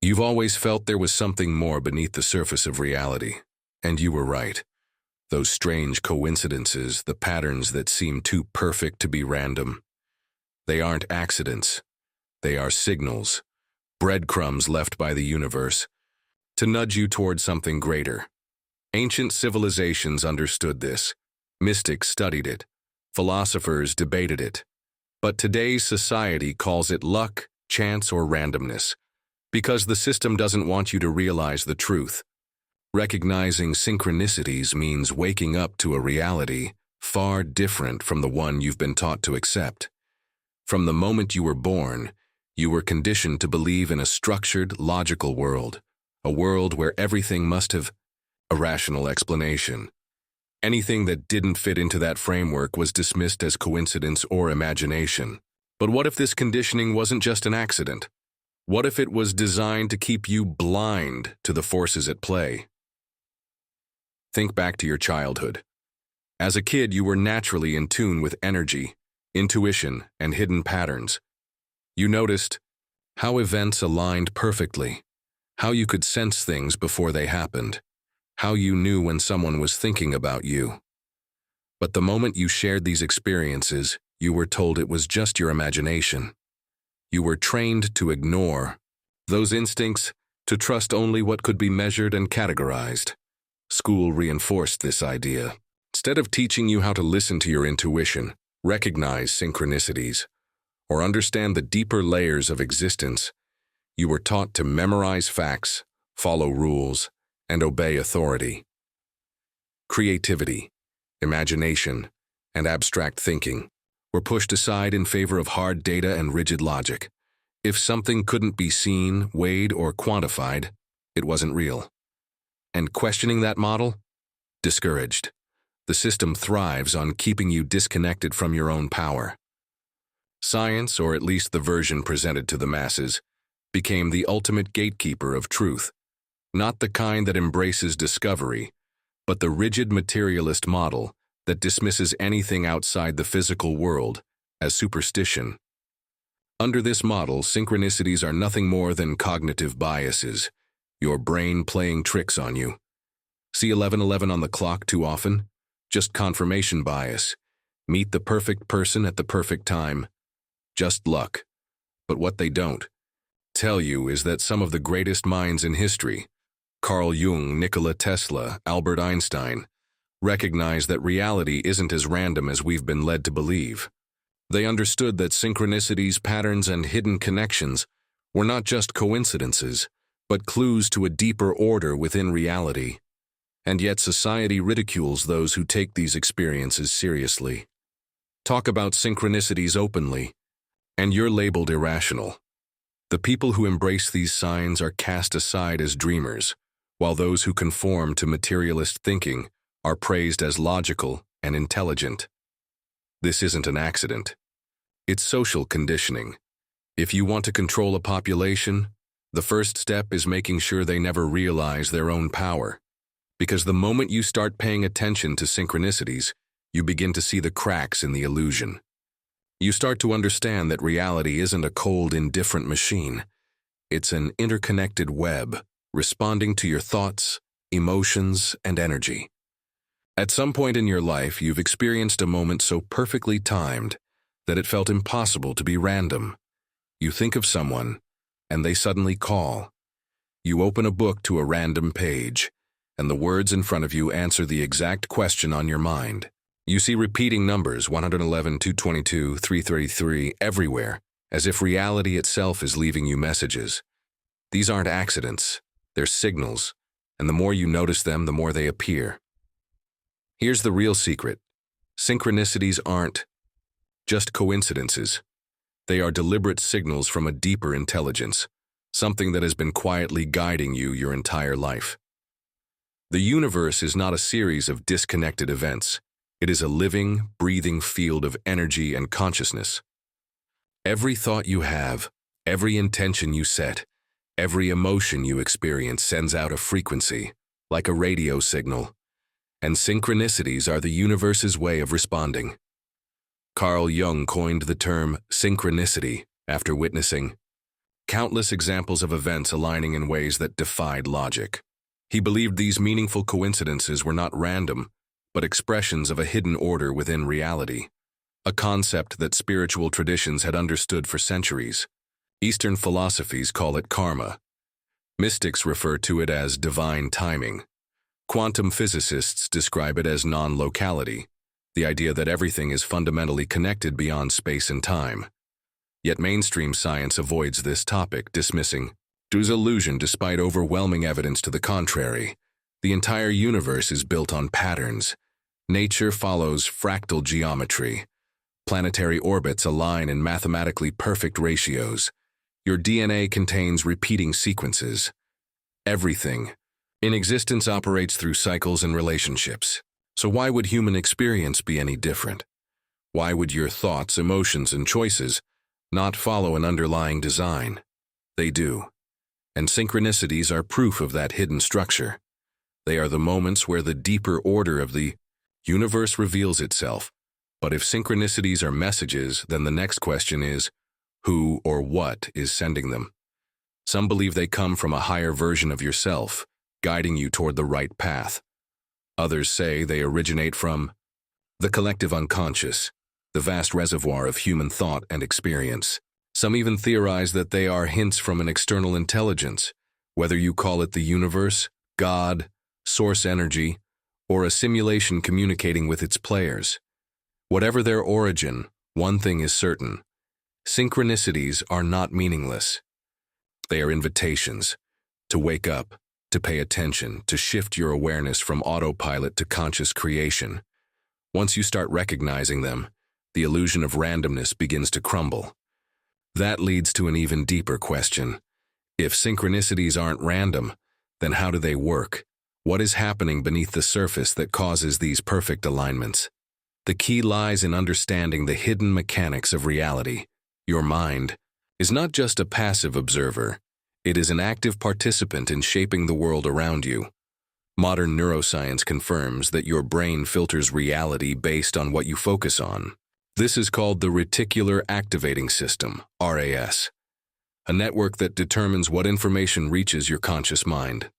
You've always felt there was something more beneath the surface of reality, and you were right. Those strange coincidences, the patterns that seem too perfect to be random. They aren't accidents. They are signals, breadcrumbs left by the universe, to nudge you toward something greater. Ancient civilizations understood this. Mystics studied it. Philosophers debated it. But today's society calls it luck, chance, or randomness, because the system doesn't want you to realize the truth. Recognizing synchronicities means waking up to a reality far different from the one you've been taught to accept. From the moment you were born, you were conditioned to believe in a structured, logical world, a world where everything must have a rational explanation. Anything that didn't fit into that framework was dismissed as coincidence or imagination. But what if this conditioning wasn't just an accident? What if it was designed to keep you blind to the forces at play? Think back to your childhood. As a kid, you were naturally in tune with energy, intuition, and hidden patterns. You noticed how events aligned perfectly, how you could sense things before they happened, how you knew when someone was thinking about you. But the moment you shared these experiences, you were told it was just your imagination. You were trained to ignore those instincts, to trust only what could be measured and categorized. School reinforced this idea. Instead of teaching you how to listen to your intuition, recognize synchronicities, or understand the deeper layers of existence, you were taught to memorize facts, follow rules, and obey authority. Creativity, imagination, and abstract thinking were pushed aside in favor of hard data and rigid logic. If something couldn't be seen, weighed, or quantified, it wasn't real. And questioning that model? Discouraged. The system thrives on keeping you disconnected from your own power. Science, or at least the version presented to the masses, became the ultimate gatekeeper of truth, not the kind that embraces discovery, but the rigid materialist model that dismisses anything outside the physical world as superstition. Under this model, synchronicities are nothing more than cognitive biases, your brain playing tricks on you. See 11:11 on the clock too often? Just confirmation bias. Meet the perfect person at the perfect time. Just luck. But what they don't tell you is that some of the greatest minds in history, Carl Jung, Nikola Tesla, Albert Einstein, recognize that reality isn't as random as we've been led to believe. They understood that synchronicities, patterns, and hidden connections were not just coincidences, but clues to a deeper order within reality. And yet society ridicules those who take these experiences seriously. Talk about synchronicities openly, and you're labeled irrational. The people who embrace these signs are cast aside as dreamers, while those who conform to materialist thinking are praised as logical and intelligent. This isn't an accident. It's social conditioning. If you want to control a population, the first step is making sure they never realize their own power. Because the moment you start paying attention to synchronicities, you begin to see the cracks in the illusion. You start to understand that reality isn't a cold, indifferent machine. It's an interconnected web, responding to your thoughts, emotions, and energy. At some point in your life, you've experienced a moment so perfectly timed that it felt impossible to be random. You think of someone, and they suddenly call. You open a book to a random page, and the words in front of you answer the exact question on your mind. You see repeating numbers, 111, 222, 333, everywhere, as if reality itself is leaving you messages. These aren't accidents, they're signals, and the more you notice them, the more they appear. Here's the real secret. Synchronicities aren't just coincidences. They are deliberate signals from a deeper intelligence, something that has been quietly guiding you your entire life. The universe is not a series of disconnected events. It is a living, breathing field of energy and consciousness. Every thought you have, every intention you set, every emotion you experience sends out a frequency, like a radio signal. And synchronicities are the universe's way of responding. Carl Jung coined the term synchronicity after witnessing countless examples of events aligning in ways that defied logic. He believed these meaningful coincidences were not random, but expressions of a hidden order within reality, a concept that spiritual traditions had understood for centuries. Eastern philosophies call it karma. Mystics refer to it as divine timing. Quantum physicists describe it as non-locality, the idea that everything is fundamentally connected beyond space and time. Yet mainstream science avoids this topic, dismissing it illusion despite overwhelming evidence to the contrary. The entire universe is built on patterns. Nature follows fractal geometry. Planetary orbits align in mathematically perfect ratios. Your DNA contains repeating sequences. Everything in existence operates through cycles and relationships. So why would human experience be any different? Why would your thoughts, emotions, and choices not follow an underlying design? They do. And synchronicities are proof of that hidden structure. They are the moments where the deeper order of the universe reveals itself. But if synchronicities are messages, then the next question is, who or what is sending them? Some believe they come from a higher version of yourself, guiding you toward the right path. Others say they originate from the collective unconscious, the vast reservoir of human thought and experience. Some even theorize that they are hints from an external intelligence, whether you call it the universe, God, source energy, or a simulation communicating with its players. Whatever their origin, one thing is certain: synchronicities are not meaningless. They are invitations to wake up, to pay attention, to shift your awareness from autopilot to conscious creation. Once you start recognizing them, the illusion of randomness begins to crumble. That leads to an even deeper question. If synchronicities aren't random, then how do they work? What is happening beneath the surface that causes these perfect alignments? The key lies in understanding the hidden mechanics of reality. Your mind is not just a passive observer. It is an active participant in shaping the world around you. Modern neuroscience confirms that your brain filters reality based on what you focus on. This is called the reticular activating system, RAS, a network that determines what information reaches your conscious mind.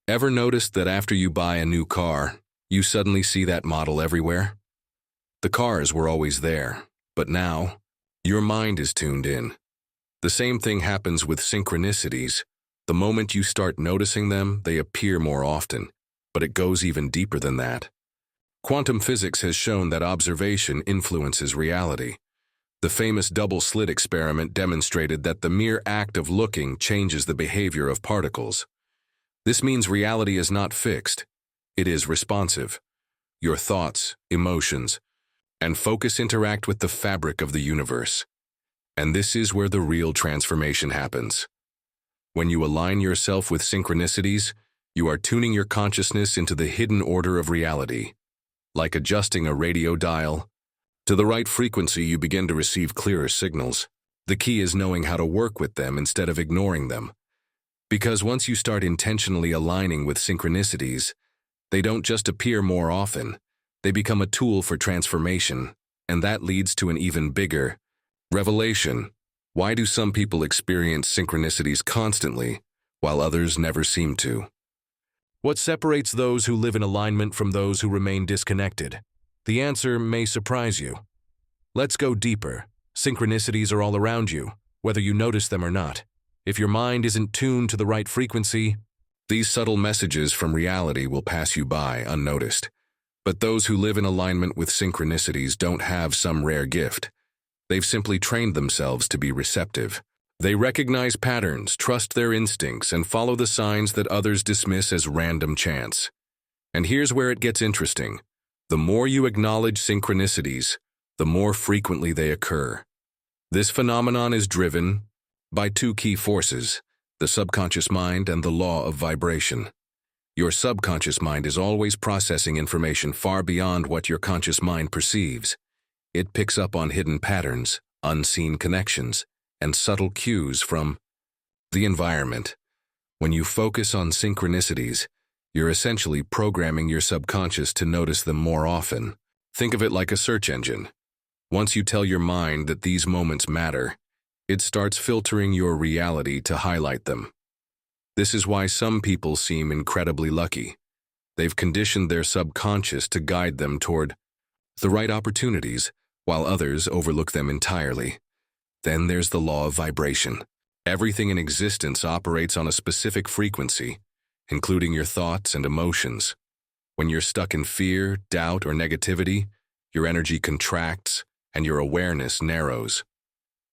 Ever noticed that after you buy a new car, you suddenly see that model everywhere? The cars were always there, but now, your mind is tuned in. The same thing happens with synchronicities. The moment you start noticing them, they appear more often, but it goes even deeper than that. Quantum physics has shown that observation influences reality. The famous double-slit experiment demonstrated that the mere act of looking changes the behavior of particles. This means reality is not fixed. It is responsive. Your thoughts, emotions, and focus interact with the fabric of the universe. And this is where the real transformation happens. When you align yourself with synchronicities, you are tuning your consciousness into the hidden order of reality. Like adjusting a radio dial. To the right frequency, you begin to receive clearer signals. The key is knowing how to work with them instead of ignoring them. Because once you start intentionally aligning with synchronicities, they don't just appear more often. They become a tool for transformation, and that leads to an even bigger revelation. Why do some people experience synchronicities constantly, while others never seem to? What separates those who live in alignment from those who remain disconnected? The answer may surprise you. Let's go deeper. Synchronicities are all around you, whether you notice them or not. If your mind isn't tuned to the right frequency, these subtle messages from reality will pass you by unnoticed. But those who live in alignment with synchronicities don't have some rare gift. They've simply trained themselves to be receptive. They recognize patterns, trust their instincts, and follow the signs that others dismiss as random chance. And here's where it gets interesting. The more you acknowledge synchronicities, the more frequently they occur. This phenomenon is driven by two key forces, the subconscious mind and the law of vibration. Your subconscious mind is always processing information far beyond what your conscious mind perceives. It picks up on hidden patterns, unseen connections, and subtle cues from the environment. When you focus on synchronicities, you're essentially programming your subconscious to notice them more often. Think of it like a search engine. Once you tell your mind that these moments matter, it starts filtering your reality to highlight them. This is why some people seem incredibly lucky. They've conditioned their subconscious to guide them toward the right opportunities, while others overlook them entirely. Then there's the law of vibration. Everything in existence operates on a specific frequency, including your thoughts and emotions. When you're stuck in fear, doubt, or negativity, your energy contracts and your awareness narrows.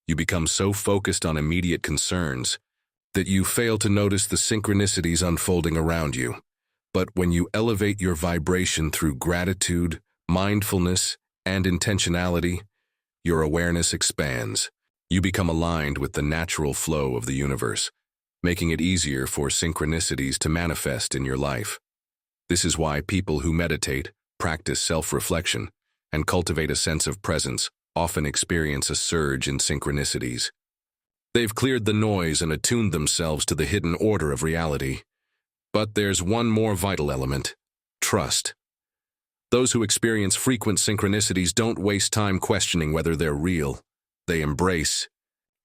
You become so focused on immediate concerns that you fail to notice the synchronicities unfolding around you. But when you elevate your vibration through gratitude, mindfulness, and intentionality, your awareness expands. You become aligned with the natural flow of the universe, making it easier for synchronicities to manifest in your life. This is why people who meditate, practice self-reflection, and cultivate a sense of presence often experience a surge in synchronicities. They've cleared the noise and attuned themselves to the hidden order of reality. But there's one more vital element: trust. Those who experience frequent synchronicities don't waste time questioning whether they're real. They embrace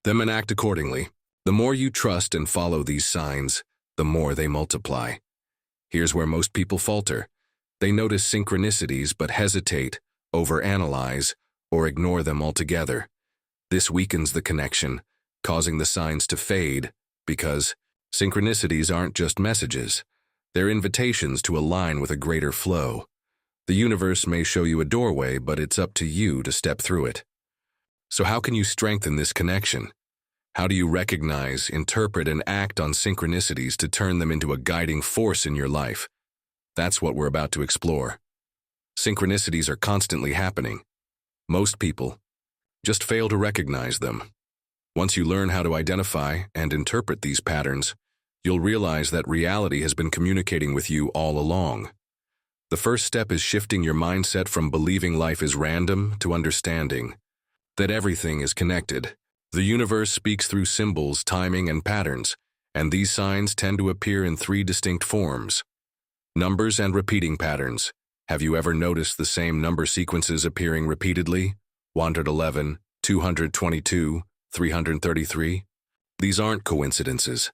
them and act accordingly. The more you trust and follow these signs, the more they multiply. Here's where most people falter. They notice synchronicities but hesitate, overanalyze, or ignore them altogether. This weakens the connection, causing the signs to fade, because synchronicities aren't just messages. They're invitations to align with a greater flow. The universe may show you a doorway, but it's up to you to step through it. So how can you strengthen this connection? How do you recognize, interpret, and act on synchronicities to turn them into a guiding force in your life? That's what we're about to explore. Synchronicities are constantly happening. Most people just fail to recognize them. Once you learn how to identify and interpret these patterns, you'll realize that reality has been communicating with you all along. The first step is shifting your mindset from believing life is random to understanding that everything is connected. The universe speaks through symbols, timing, and patterns, and these signs tend to appear in three distinct forms: numbers and repeating patterns. Have you ever noticed the same number sequences appearing repeatedly? 111, 222, 333? These aren't coincidences.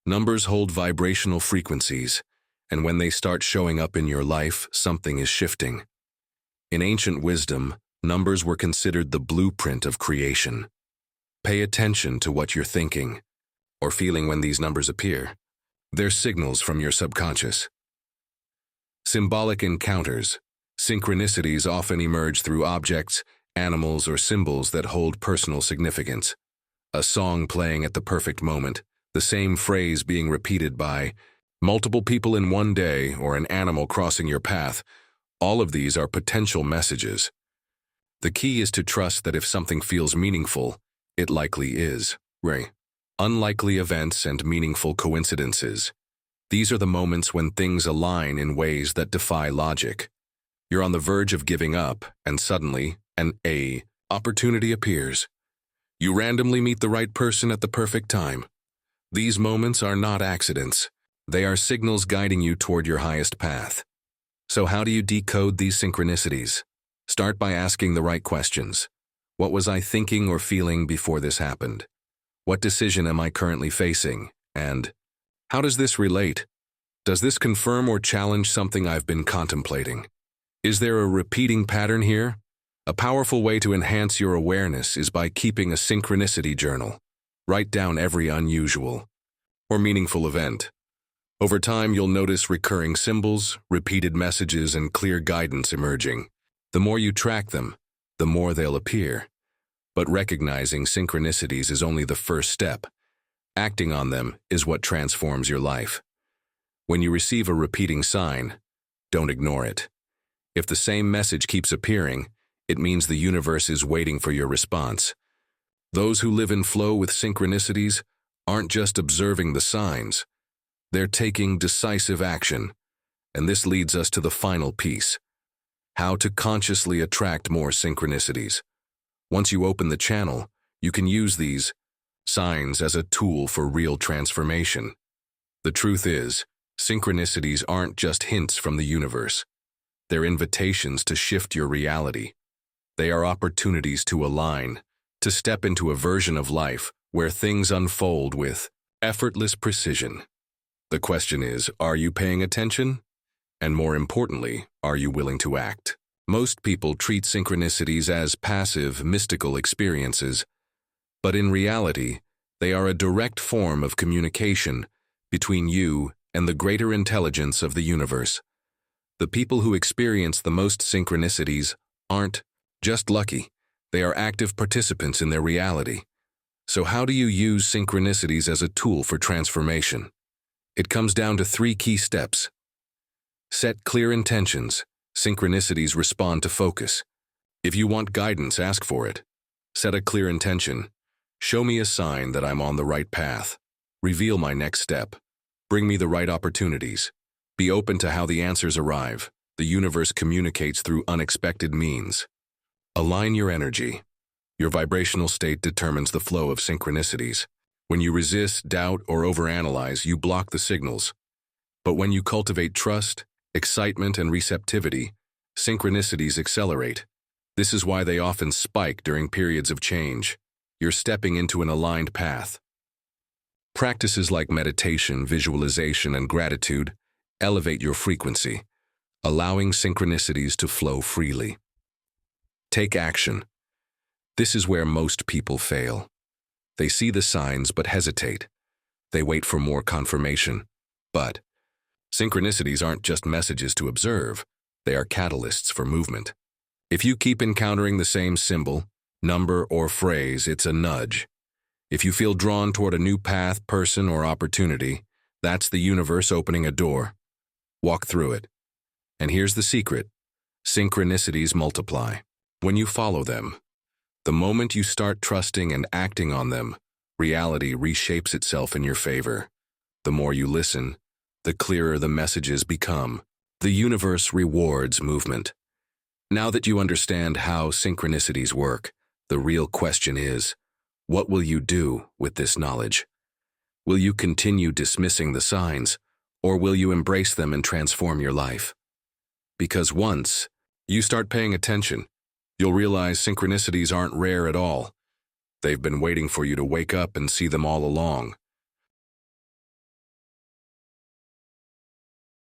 Numbers hold vibrational frequencies, and when they start showing up in your life, something is shifting. In ancient wisdom, numbers were considered the blueprint of creation. Pay attention to what you're thinking or feeling when these numbers appear. They're signals from your subconscious. Symbolic encounters. Synchronicities often emerge through objects, animals, or symbols that hold personal significance. A song playing at the perfect moment, the same phrase being repeated by multiple people in one day, or an animal crossing your path. All of these are potential messages. The key is to trust that if something feels meaningful, it likely is. Unlikely events and meaningful coincidences. These are the moments when things align in ways that defy logic. You're on the verge of giving up, and suddenly, an opportunity appears. You randomly meet the right person at the perfect time. These moments are not accidents. They are signals guiding you toward your highest path. So how do you decode these synchronicities? Start by asking the right questions. What was I thinking or feeling before this happened? What decision am I currently facing? And how does this relate? Does this confirm or challenge something I've been contemplating? Is there a repeating pattern here? A powerful way to enhance your awareness is by keeping a synchronicity journal. Write down every unusual or meaningful event. Over time, you'll notice recurring symbols, repeated messages, and clear guidance emerging. The more you track them, the more they'll appear. But recognizing synchronicities is only the first step. Acting on them is what transforms your life. When you receive a repeating sign, don't ignore it. If the same message keeps appearing, it means the universe is waiting for your response. Those who live in flow with synchronicities aren't just observing the signs. They're taking decisive action. And this leads us to the final piece: how to consciously attract more synchronicities. Once you open the channel, you can use these signs as a tool for real transformation. The truth is, synchronicities aren't just hints from the universe. They're invitations to shift your reality. They are opportunities to align, to step into a version of life where things unfold with effortless precision. The question is, are you paying attention? And more importantly, are you willing to act? Most people treat synchronicities as passive, mystical experiences, but in reality, they are a direct form of communication between you and the greater intelligence of the universe. The people who experience the most synchronicities aren't just lucky. They are active participants in their reality. So how do you use synchronicities as a tool for transformation? It comes down to 3 key steps. Set clear intentions. Synchronicities respond to focus. If you want guidance, ask for it. Set a clear intention. Show me a sign that I'm on the right path. Reveal my next step. Bring me the right opportunities. Be open to how the answers arrive. The universe communicates through unexpected means. Align your energy. Your vibrational state determines the flow of synchronicities. When you resist, doubt, or overanalyze, you block the signals. But when you cultivate trust, excitement, and receptivity, synchronicities accelerate. This is why they often spike during periods of change. You're stepping into an aligned path. Practices like meditation, visualization, and gratitude elevate your frequency, allowing synchronicities to flow freely. Take action. This is where most people fail. They see the signs but hesitate. They wait for more confirmation. But synchronicities aren't just messages to observe. They are catalysts for movement. If you keep encountering the same symbol, number, or phrase, it's a nudge. If you feel drawn toward a new path, person, or opportunity, that's the universe opening a door. Walk through it. And here's the secret. Synchronicities multiply. When you follow them, the moment you start trusting and acting on them, reality reshapes itself in your favor. The more you listen, the clearer the messages become. The universe rewards movement. Now that you understand how synchronicities work, the real question is, what will you do with this knowledge? Will you continue dismissing the signs, or will you embrace them and transform your life? Because once you start paying attention, you'll realize synchronicities aren't rare at all. They've been waiting for you to wake up and see them all along.